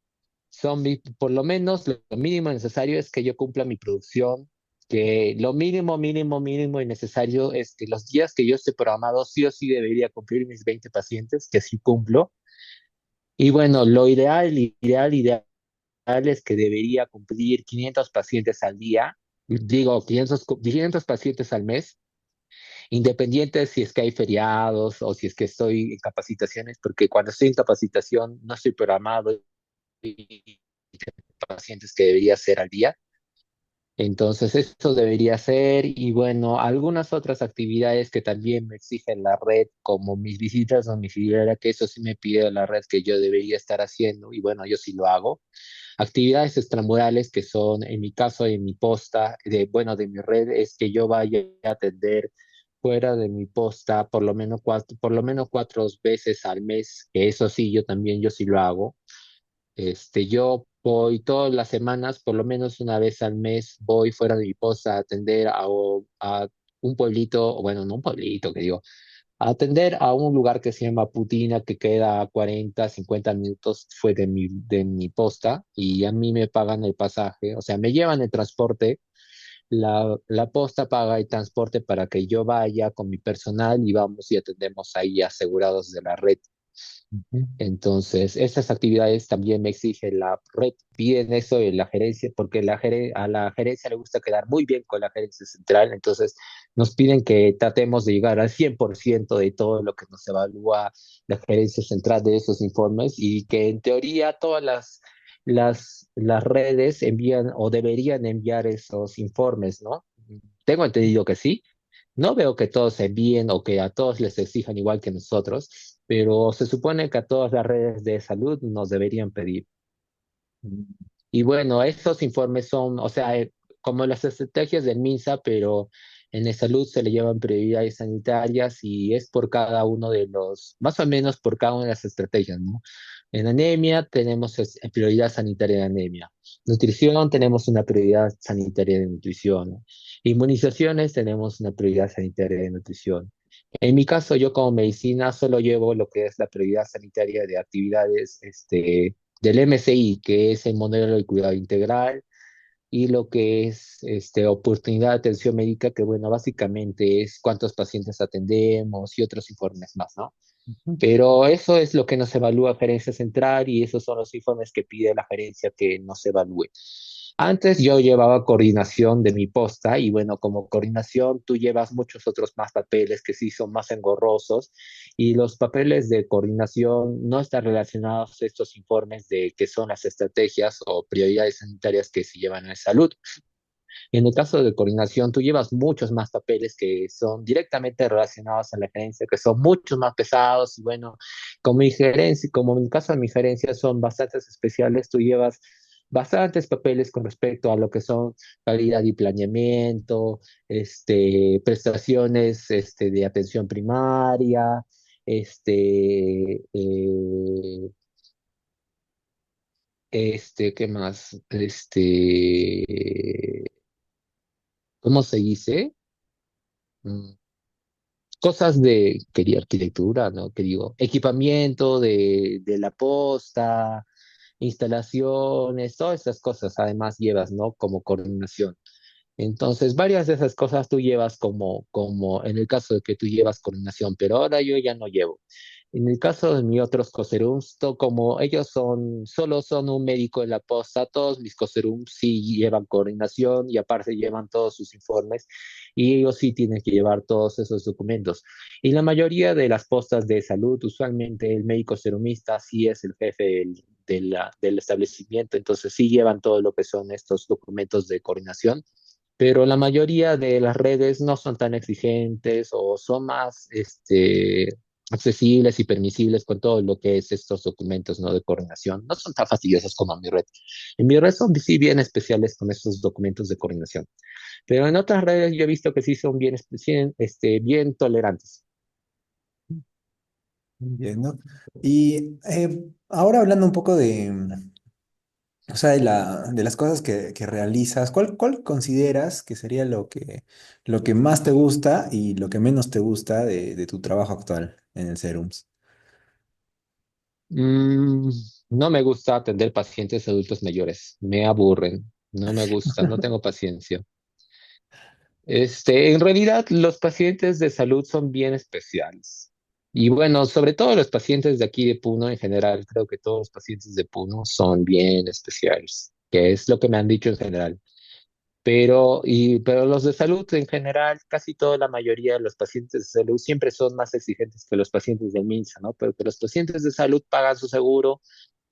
por lo menos lo mínimo necesario es que yo cumpla mi producción, que lo mínimo, mínimo, mínimo y necesario es que los días que yo esté programado, sí o sí debería cumplir mis 20 pacientes, que sí cumplo. Y bueno, lo ideal, ideal, ideal es que debería cumplir 500 pacientes al día, digo, 500 pacientes al mes, independiente si es que hay feriados o si es que estoy en capacitaciones, porque cuando estoy en capacitación no estoy programado y pacientes que debería hacer al día. Entonces, eso debería ser, y bueno, algunas otras actividades que también me exigen la red, como mis visitas domiciliarias, que eso sí me pide la red que yo debería estar haciendo, y bueno, yo sí lo hago. Actividades extramurales que son, en mi caso, en mi posta, de mi red, es que yo vaya a atender fuera de mi posta por lo menos 4 veces al mes, que eso sí, yo sí lo hago. Yo voy todas las semanas, por lo menos una vez al mes, voy fuera de mi posta a atender a un pueblito, o bueno, no un pueblito, que digo, a atender a un lugar que se llama Putina, que queda a 40, 50 minutos fue de mi posta, y a mí me pagan el pasaje, o sea, me llevan el transporte, la posta paga el transporte para que yo vaya con mi personal y vamos y atendemos ahí asegurados de la red. Ujú. Entonces, estas actividades también me exige la red, piden eso de la gerencia, porque a la gerencia le gusta quedar muy bien con la gerencia central, entonces nos piden que tratemos de llegar al 100% de todo lo que nos evalúa la gerencia central de esos informes y que en teoría todas las redes envían o deberían enviar esos informes, ¿no? Tengo entendido que sí. No veo que todos se envíen o que a todos les exijan igual que nosotros, pero se supone que a todas las redes de salud nos deberían pedir. Y bueno, estos informes son, o sea, como las estrategias del MINSA, pero en la salud se le llevan prioridades sanitarias y es por cada uno de más o menos por cada una de las estrategias, ¿no? En anemia tenemos prioridad sanitaria de anemia. Nutrición tenemos una prioridad sanitaria de nutrición, ¿no? Inmunizaciones tenemos una prioridad sanitaria de nutrición. En mi caso, yo como medicina solo llevo lo que es la prioridad sanitaria de actividades, del MCI, que es el modelo de cuidado integral, y lo que es oportunidad de atención médica, que bueno, básicamente es cuántos pacientes atendemos y otros informes más, ¿no? Pero eso es lo que nos evalúa Gerencia Central y esos son los informes que pide la gerencia que nos evalúe. Antes yo llevaba coordinación de mi posta y bueno, como coordinación tú llevas muchos otros más papeles que sí son más engorrosos y los papeles de coordinación no están relacionados a estos informes de qué son las estrategias o prioridades sanitarias que se llevan en salud. En el caso de coordinación, tú llevas muchos más papeles que son directamente relacionados a la gerencia, que son mucho más pesados. Y bueno, como mi gerencia, como en el caso de mi gerencia son bastantes especiales, tú llevas bastantes papeles con respecto a lo que son calidad y planeamiento, prestaciones, de atención primaria, ¿qué más? ¿Cómo se dice? Mm, Cosas de, quería arquitectura, ¿no? Que digo, equipamiento de la posta, instalaciones, todas esas cosas además llevas, ¿no? Como coordinación. Entonces, varias de esas cosas tú llevas como en el caso de que tú llevas coordinación, pero ahora yo ya no llevo. En el caso de mis otros coserums, como ellos solo son un médico en la posta, todos mis coserums sí llevan coordinación y aparte llevan todos sus informes y ellos sí tienen que llevar todos esos documentos. Y la mayoría de las postas de salud, usualmente el médico serumista sí es el jefe del establecimiento, entonces sí llevan todo lo que son estos documentos de coordinación, pero la mayoría de las redes no son tan exigentes o son más accesibles y permisibles con todo lo que es estos documentos, ¿no? De coordinación. No son tan fastidiosos como en mi red. En mi red son sí bien especiales con estos documentos de coordinación, pero en otras redes yo he visto que sí son bien tolerantes. Entiendo. Y ahora hablando un poco o sea, de las cosas que realizas, ¿cuál consideras que sería lo que más te gusta y lo que menos te gusta de tu trabajo actual en el Serums? Mm, no me gusta atender pacientes adultos mayores, me aburren, no me gusta, no tengo paciencia. En realidad, los pacientes de salud son bien especiales. Y bueno, sobre todo los pacientes de aquí de Puno en general, creo que todos los pacientes de Puno son bien especiales, que es lo que me han dicho en general. Pero los de salud en general, casi toda la mayoría de los pacientes de salud siempre son más exigentes que los pacientes de MINSA, ¿no? Pero que los pacientes de salud pagan su seguro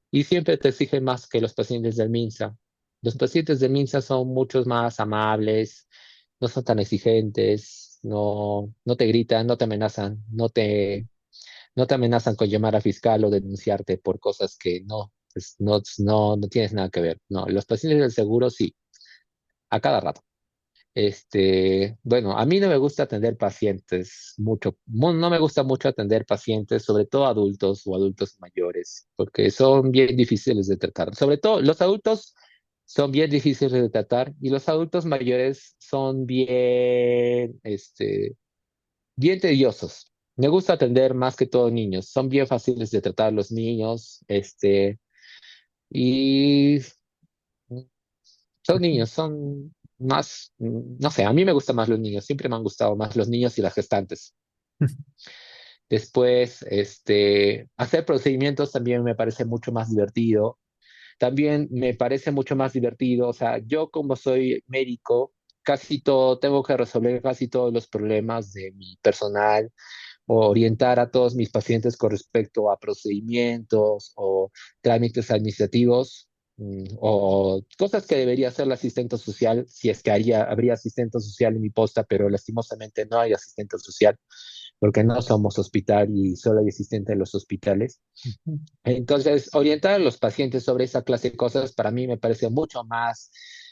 y siempre te exigen más que los pacientes del MINSA. Los pacientes del MINSA son muchos más amables, no son tan exigentes, no te gritan, no te amenazan, no te amenazan con llamar a fiscal o denunciarte por cosas que no tienes nada que ver. No, los pacientes del seguro sí, a cada rato. Bueno, a mí no me gusta atender pacientes mucho, no me gusta mucho atender pacientes, sobre todo adultos o adultos mayores, porque son bien difíciles de tratar. Sobre todo los adultos son bien difíciles de tratar y los adultos mayores son bien tediosos. Me gusta atender más que todo niños, son bien fáciles de tratar los niños, y son niños, son más, no sé, a mí me gustan más los niños, siempre me han gustado más los niños y las gestantes. Después, hacer procedimientos también me parece mucho más divertido. También me parece mucho más divertido, o sea, yo como soy médico, casi todo, tengo que resolver casi todos los problemas de mi personal o orientar a todos mis pacientes con respecto a procedimientos o trámites administrativos, o cosas que debería hacer la asistente social si es que habría asistente social en mi posta, pero lastimosamente no hay asistente social porque no somos hospital y solo hay asistente en los hospitales. Entonces, orientar a los pacientes sobre esa clase de cosas para mí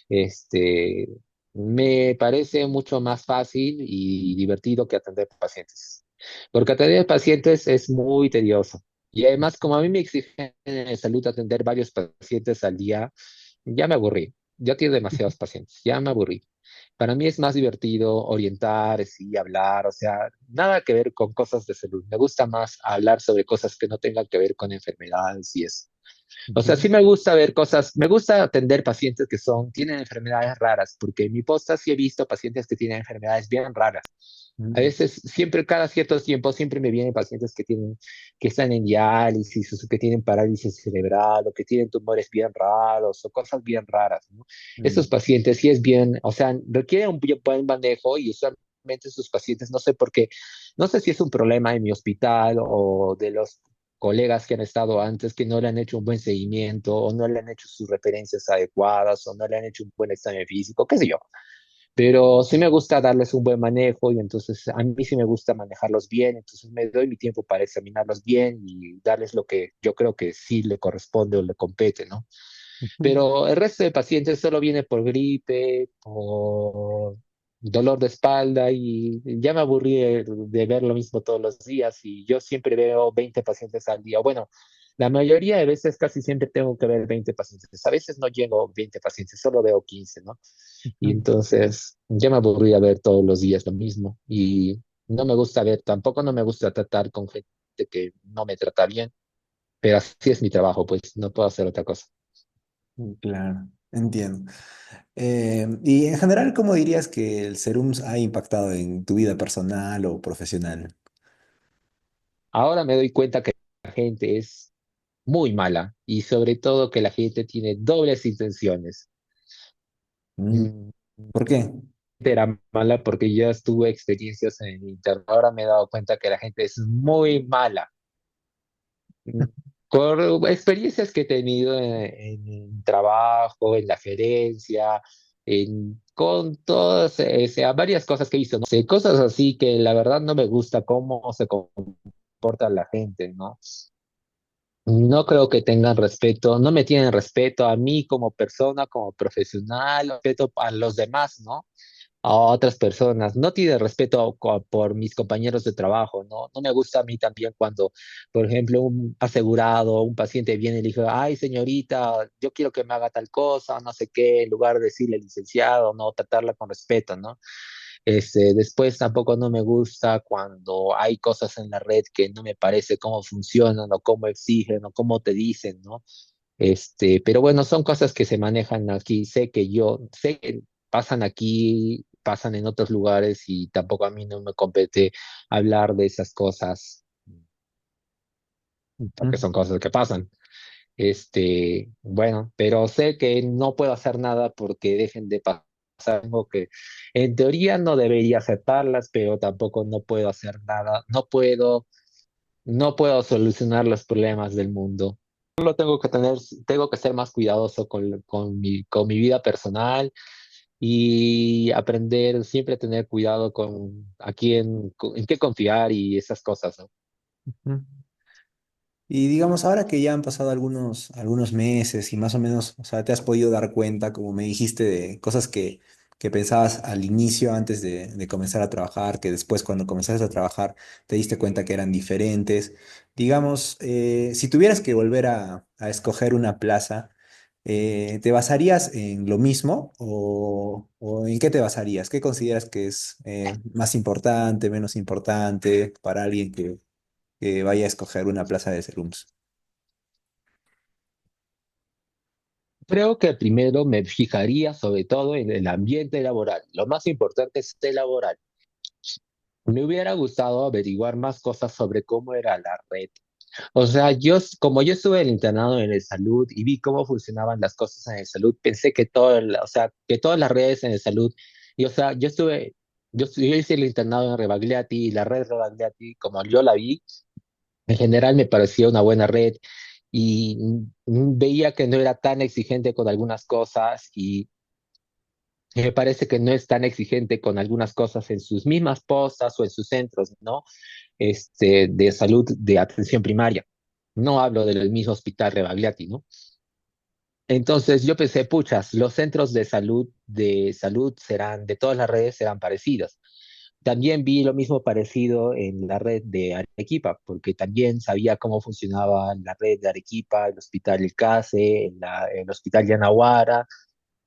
este, me parece mucho más fácil y divertido que atender pacientes. Porque atender pacientes es muy tedioso. Y además, como a mí me exigen en salud atender varios pacientes al día, ya me aburrí. Ya tengo demasiados pacientes, ya me aburrí. Para mí es más divertido orientar, sí, hablar, o sea, nada que ver con cosas de salud. Me gusta más hablar sobre cosas que no tengan que ver con enfermedades y eso. O sea, sí Entiendo. me gusta ver cosas, me gusta atender pacientes tienen enfermedades raras, porque en mi posta sí he visto pacientes que tienen enfermedades bien raras. A Mm, veces, siempre, cada cierto tiempo, siempre me vienen pacientes que están en diálisis, o que tienen parálisis cerebral, o que tienen tumores bien raros, o cosas bien raras, ¿no? Esos mm, pacientes sí es bien, o sea, requieren un buen manejo y usualmente esos pacientes, no sé por qué, no sé si es un problema en mi hospital o de los colegas que han estado antes que no le han hecho un buen seguimiento, o no le han hecho sus referencias adecuadas, o no le han hecho un buen examen físico, qué sé yo. Pero sí me gusta darles un buen manejo y entonces a mí sí me gusta manejarlos bien, entonces me doy mi tiempo para examinarlos bien y darles lo que yo creo que sí le corresponde o le compete, ¿no? ujú. Pero el resto de pacientes solo viene por gripe, por dolor de espalda y ya me aburrí de ver lo mismo todos los días y yo siempre veo 20 pacientes al día. Bueno, la mayoría de veces casi siempre tengo que ver 20 pacientes. A veces no llego 20 pacientes, solo veo 15, ¿no? Y Ujú. entonces ya me aburrí a ver todos los días lo mismo y no me gusta ver, tampoco no me gusta tratar con gente que no me trata bien, pero así es mi trabajo, pues no puedo hacer otra cosa. Claro, entiendo. Y en general, ¿cómo dirías que el Serums ha impactado en tu vida personal o profesional? Ahora me doy cuenta que la gente es muy mala y sobre todo que la gente tiene dobles intenciones. Mm, Mm, ¿por qué? Era mala porque yo tuve experiencias en internet. Ahora me he dado cuenta que la gente es muy mala. Mm, Por experiencias que he tenido en el trabajo, en la gerencia, con todas, varias cosas que he visto, ¿no? Sé, cosas así que la verdad no me gusta cómo se comporta la gente, ¿no? No creo que tengan respeto, no me tienen respeto a mí como persona, como profesional, respeto a los demás, ¿no? A otras personas. No tiene respeto por mis compañeros de trabajo, ¿no? No me gusta a mí también cuando, por ejemplo, un asegurado, un paciente viene y le dice, ay, señorita, yo quiero que me haga tal cosa, no sé qué, en lugar de decirle licenciado, no, tratarla con respeto, ¿no? Después tampoco no me gusta cuando hay cosas en la red que no me parece cómo funcionan o cómo exigen o cómo te dicen, ¿no? Pero bueno, son cosas que se manejan aquí. Sé que pasan aquí, pasan en otros lugares y tampoco a mí no me compete hablar de esas cosas porque Ujú. son cosas que pasan. Bueno, pero sé que no puedo hacer nada porque dejen de pasar. Tengo que, en teoría no debería aceptarlas, pero tampoco no puedo hacer nada. No puedo solucionar los problemas del mundo. Solo tengo que ser más cuidadoso con mi vida personal y aprender siempre a tener cuidado con en qué confiar y esas cosas, ¿no? Ujú. Y digamos, ahora que ya han pasado algunos meses y más o menos, o sea, te has podido dar cuenta, como me dijiste, de cosas que pensabas al inicio antes de comenzar a trabajar, que después cuando comenzaste a trabajar te diste cuenta que eran diferentes. Digamos, si tuvieras que volver a escoger una plaza, ¿te basarías en lo mismo o en qué te basarías? ¿Qué consideras que es más importante, menos importante para alguien que vaya a escoger una plaza de serums? Creo que primero me fijaría sobre todo en el ambiente laboral. Lo más importante es el laboral. Me hubiera gustado averiguar más cosas sobre cómo era la red. O sea, como yo estuve en el internado en el salud y vi cómo funcionaban las cosas en el salud, pensé que o sea, que todas las redes en el salud, y o sea, yo hice el internado en Rebagliati y la red Rebagliati, como yo la vi, en general me parecía una buena red y veía que no era tan exigente con algunas cosas y me parece que no es tan exigente con algunas cosas en sus mismas postas o en sus centros, ¿no? De salud de atención primaria. No hablo del mismo hospital Rebagliati, ¿no? Entonces yo pensé, puchas, los centros de salud serán, de todas las redes serán parecidos. También vi lo mismo parecido en la red de Arequipa, porque también sabía cómo funcionaba la red de Arequipa, el hospital El Case, el hospital Yanaguara,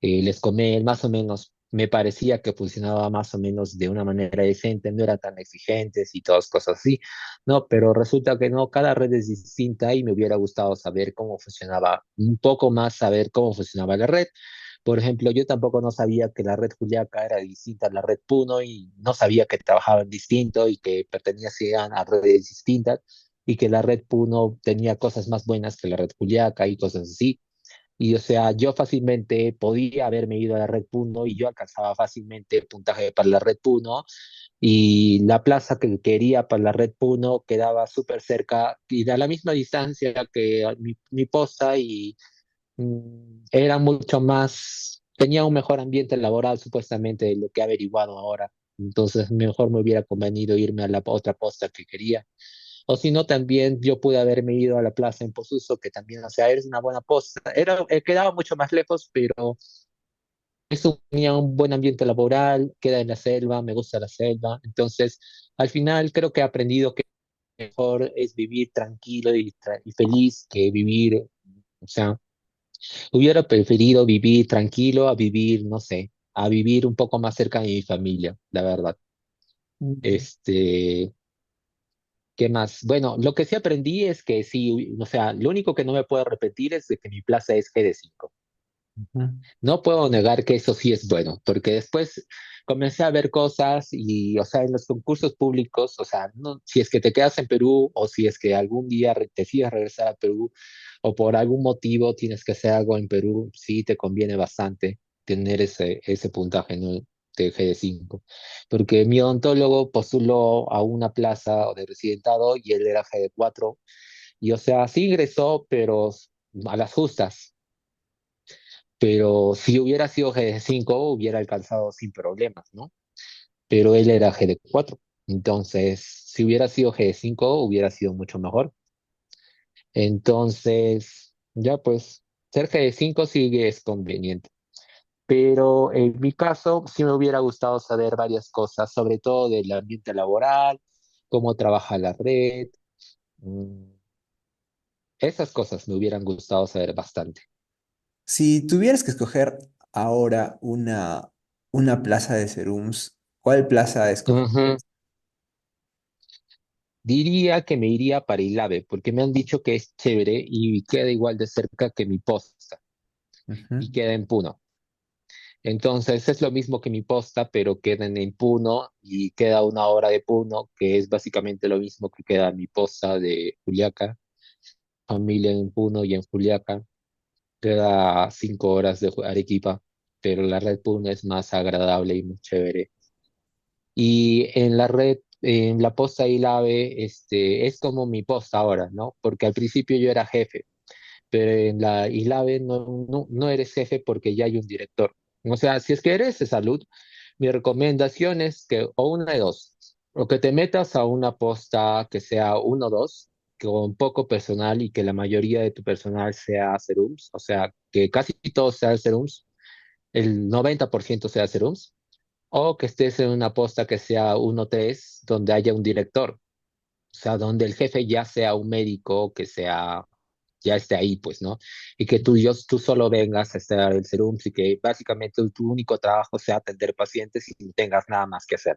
les comé más o menos, me parecía que funcionaba más o menos de una manera decente, no eran tan exigentes y todas cosas así, ¿no? Pero resulta que no, cada red es distinta y me hubiera gustado saber cómo funcionaba, un poco más saber cómo funcionaba la red, Por ejemplo, yo tampoco no sabía que la red Juliaca era distinta a la red Puno y no sabía que trabajaban distinto y que pertenecían a redes distintas y que la red Puno tenía cosas más buenas que la red Juliaca y cosas así. Y o sea, yo fácilmente podía haberme ido a la red Puno y yo alcanzaba fácilmente puntaje para la red Puno y la plaza que quería para la red Puno quedaba súper cerca y a la misma distancia que mi posta y era mucho más, tenía un mejor ambiente laboral supuestamente de lo que he averiguado ahora. Entonces mejor me hubiera convenido irme a la otra posta que quería. O si no, también yo pude haberme ido a la plaza en Posuso, que también, o sea, es una buena posta. Quedaba mucho más lejos, pero eso tenía un buen ambiente laboral, queda en la selva, me gusta la selva. Entonces, al final creo que he aprendido que mejor es vivir tranquilo y feliz que vivir, o sea, hubiera preferido vivir tranquilo a vivir, no sé, a vivir un poco más cerca de mi familia, la verdad. Mm. Este, ¿Qué más? Bueno, lo que sí aprendí es que sí, o sea, lo único que no me puedo repetir es de que mi plaza es GD5. Ujú. No puedo negar que eso sí es bueno, porque después comencé a ver cosas y, o sea, en los concursos públicos, o sea, no, si es que te quedas en Perú o si es que algún día decides regresar a Perú o por algún motivo tienes que hacer algo en Perú, sí te conviene bastante tener ese puntaje, ¿no? De GD5. Porque mi odontólogo postuló a una plaza de residentado y él era GD4 y, o sea, sí ingresó, pero a las justas, pero si hubiera sido GD5 hubiera alcanzado sin problemas, ¿no? Pero él era GD4, entonces si hubiera sido GD5 hubiera sido mucho mejor. Entonces, ya pues, ser GD5 sí es conveniente. Pero en mi caso sí me hubiera gustado saber varias cosas, sobre todo del ambiente laboral, cómo trabaja la red. mm, Esas cosas me hubieran gustado saber bastante. Si tuvieras que escoger ahora una plaza de serums, ¿cuál plaza Ujú. escogerías? Diría que me iría para Ilave, porque me han dicho que es chévere y queda igual de cerca que mi posta, Ujú. y queda en Puno. Entonces es lo mismo que mi posta, pero queda en Puno y queda a 1 hora de Puno, que es básicamente lo mismo que queda mi posta de Juliaca, familia en Puno y en Juliaca. Queda 5 horas de Arequipa, pero la red Puno es más agradable y más chévere. Y en la red, en la posta Ilave, es como mi posta ahora, ¿no? Porque al principio yo era jefe, pero en la ILAVE no eres jefe porque ya hay un director. O sea, si es que eres de salud, mi recomendación es que, o una de dos, o que te metas a una posta que sea 1 o 2, con poco personal y que la mayoría de tu personal sea serums, o sea, que casi todos sean serums, el 90% sea serums, o que estés en una posta que sea 1 o 3, donde haya un director, o sea, donde el jefe ya sea un médico, que sea, ya esté ahí, pues, ¿no? Y que tú solo vengas a estar el serum y que básicamente tu único trabajo sea atender pacientes y no tengas nada más que hacer.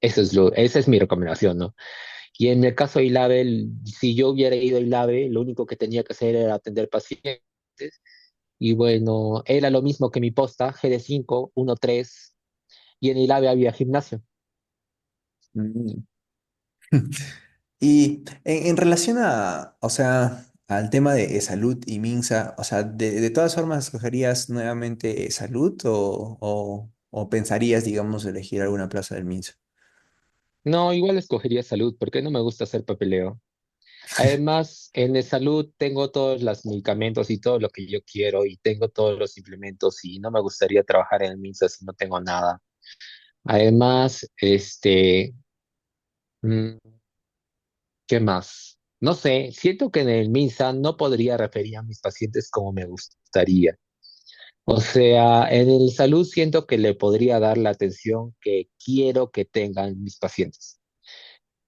Esa es mi recomendación, ¿no? Y en el caso de ILAVE, si yo hubiera ido a ILAVE, lo único que tenía que hacer era atender pacientes. Y bueno, era lo mismo que mi posta, GD5, 1-3, y en ILAVE había gimnasio. Mm. Y en relación o sea, al tema de salud y Minsa, o sea, de todas formas, ¿escogerías nuevamente salud o pensarías, digamos, elegir alguna plaza del Minsa? No, igual escogería salud porque no me gusta hacer papeleo. Además, en el salud tengo todos los medicamentos y todo lo que yo quiero y tengo todos los implementos y no me gustaría trabajar en el MINSA si no tengo nada. Además, mm, ¿qué más? No sé, siento que en el MINSA no podría referir a mis pacientes como me gustaría. O sea, en el salud siento que le podría dar la atención que quiero que tengan mis pacientes.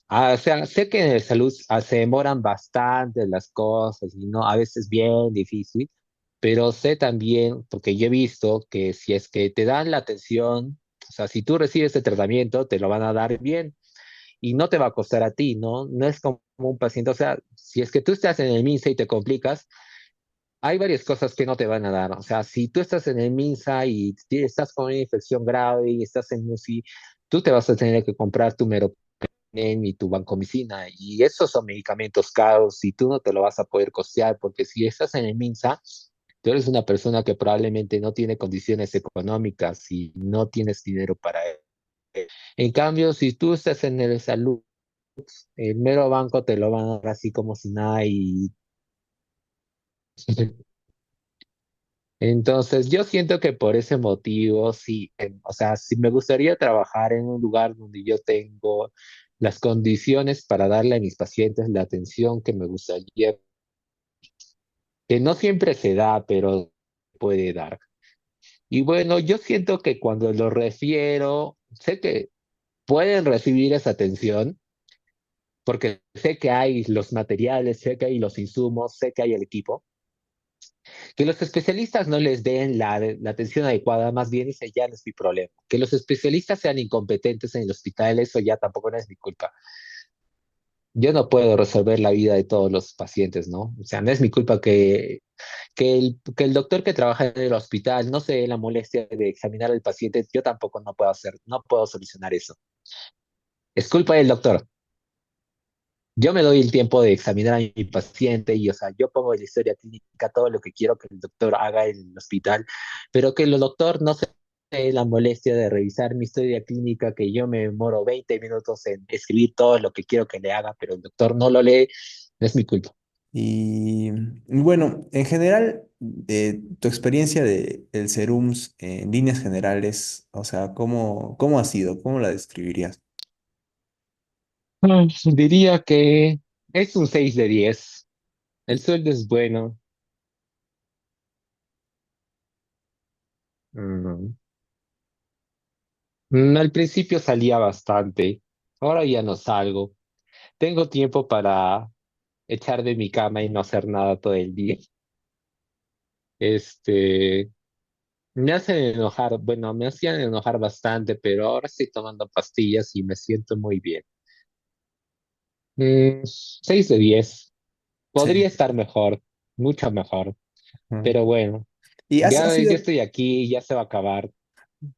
O sea, sé que en el salud se demoran bastante las cosas y no, a veces bien difícil, pero sé también, porque yo he visto que si es que te dan la atención, o sea, si tú recibes el tratamiento, te lo van a dar bien y no te va a costar a ti, ¿no? No es como un paciente, o sea, si es que tú estás en el MINSA y te complicas, hay varias cosas que no te van a dar. O sea, si tú estás en el MINSA y estás con una infección grave y estás en UCI, tú te vas a tener que comprar tu y tu vancomicina. Y esos son medicamentos caros y tú no te lo vas a poder costear porque si estás en el MINSA, tú eres una persona que probablemente no tiene condiciones económicas y no tienes dinero para él. En cambio, si tú estás en el salud, el mero banco te lo van a dar así como si nada y entonces yo siento que por ese motivo sí, o sea, sí me gustaría trabajar en un lugar donde yo tengo las condiciones para darle a mis pacientes la atención que me gustaría, que no siempre se da, pero puede dar. Y bueno, yo siento que cuando lo refiero, sé que pueden recibir esa atención porque sé que hay los materiales, sé que hay los insumos, sé que hay el equipo. Que los especialistas no les den la atención adecuada, más bien ese ya no es mi problema. Que los especialistas sean incompetentes en el hospital, eso ya tampoco no es mi culpa. Yo no puedo resolver la vida de todos los pacientes, ¿no? O sea, no es mi culpa que el doctor que trabaja en el hospital no se dé la molestia de examinar al paciente, yo tampoco no puedo hacer, no puedo solucionar eso. Es culpa del doctor. Yo me doy el tiempo de examinar a mi paciente y, o sea, yo pongo en la historia clínica todo lo que quiero que el doctor haga en el hospital, pero que el doctor no se dé la molestia de revisar mi historia clínica, que yo me demoro 20 minutos en escribir todo lo que quiero que le haga, pero el doctor no lo lee, no es mi culpa. Y bueno, en general, tu experiencia de el Serums en líneas generales, o sea, ¿cómo ha sido? ¿Cómo la describirías? Diría que es un 6 de 10. El sueldo es bueno. Mm. Al principio salía bastante, ahora ya no salgo. Tengo tiempo para echar de mi cama y no hacer nada todo el día. Este, me hacen enojar, bueno, me hacían enojar bastante, pero ahora estoy tomando pastillas y me siento muy bien. 6 de 10. Sí. Podría estar mejor, mucho mejor, Ujú. pero bueno, Y ha ya sido, estoy aquí, ya se va a acabar.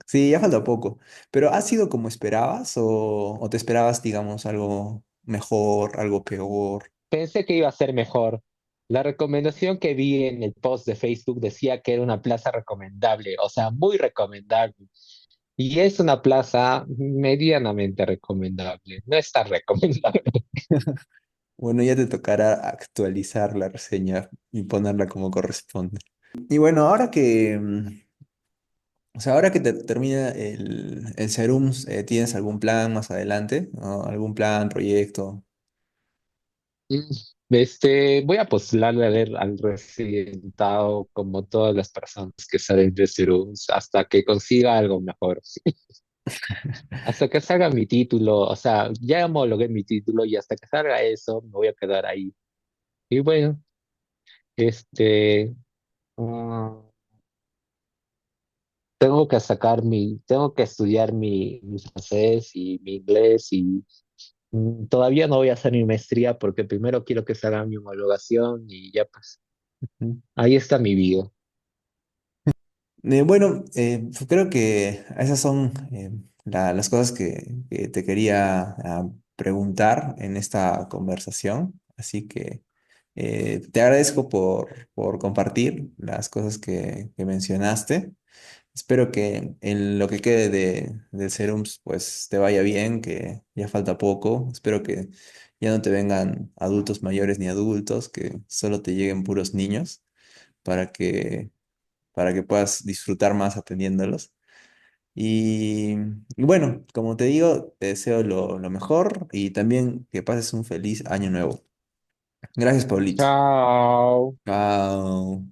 sí, ya falta poco, pero ¿ha sido como esperabas o te esperabas, digamos, algo mejor, algo peor? Pensé que iba a ser mejor. La recomendación que vi en el post de Facebook decía que era una plaza recomendable, o sea, muy recomendable. Y es una plaza medianamente recomendable, no es tan recomendable. Bueno, ya te tocará actualizar la reseña y ponerla como corresponde. Y bueno, o sea, ahora que te termina el Serums, ¿tienes algún plan más adelante? ¿No? ¿Algún plan, proyecto? Mm, voy a postularle a ver al residentado como todas las personas que salen de Cerus hasta que consiga algo mejor. Hasta que salga mi título, o sea, ya homologué mi título y hasta que salga eso me voy a quedar ahí. Y bueno, este, mm, tengo que estudiar mi francés y mi inglés y todavía no voy a hacer mi maestría porque primero quiero que salga mi homologación y ya pues, Ujú. ahí está mi vida. Bueno, creo que esas son las cosas que te quería preguntar en esta conversación. Así que te agradezco por compartir las cosas que mencionaste. Espero que en lo que quede del Serums pues te vaya bien, que ya falta poco. Espero que ya no te vengan adultos mayores ni adultos, que solo te lleguen puros niños para para que puedas disfrutar más atendiéndolos. Y, y bueno, como te digo, te deseo lo mejor y también que pases un feliz año nuevo. Gracias, Paulito. Chao. Chao.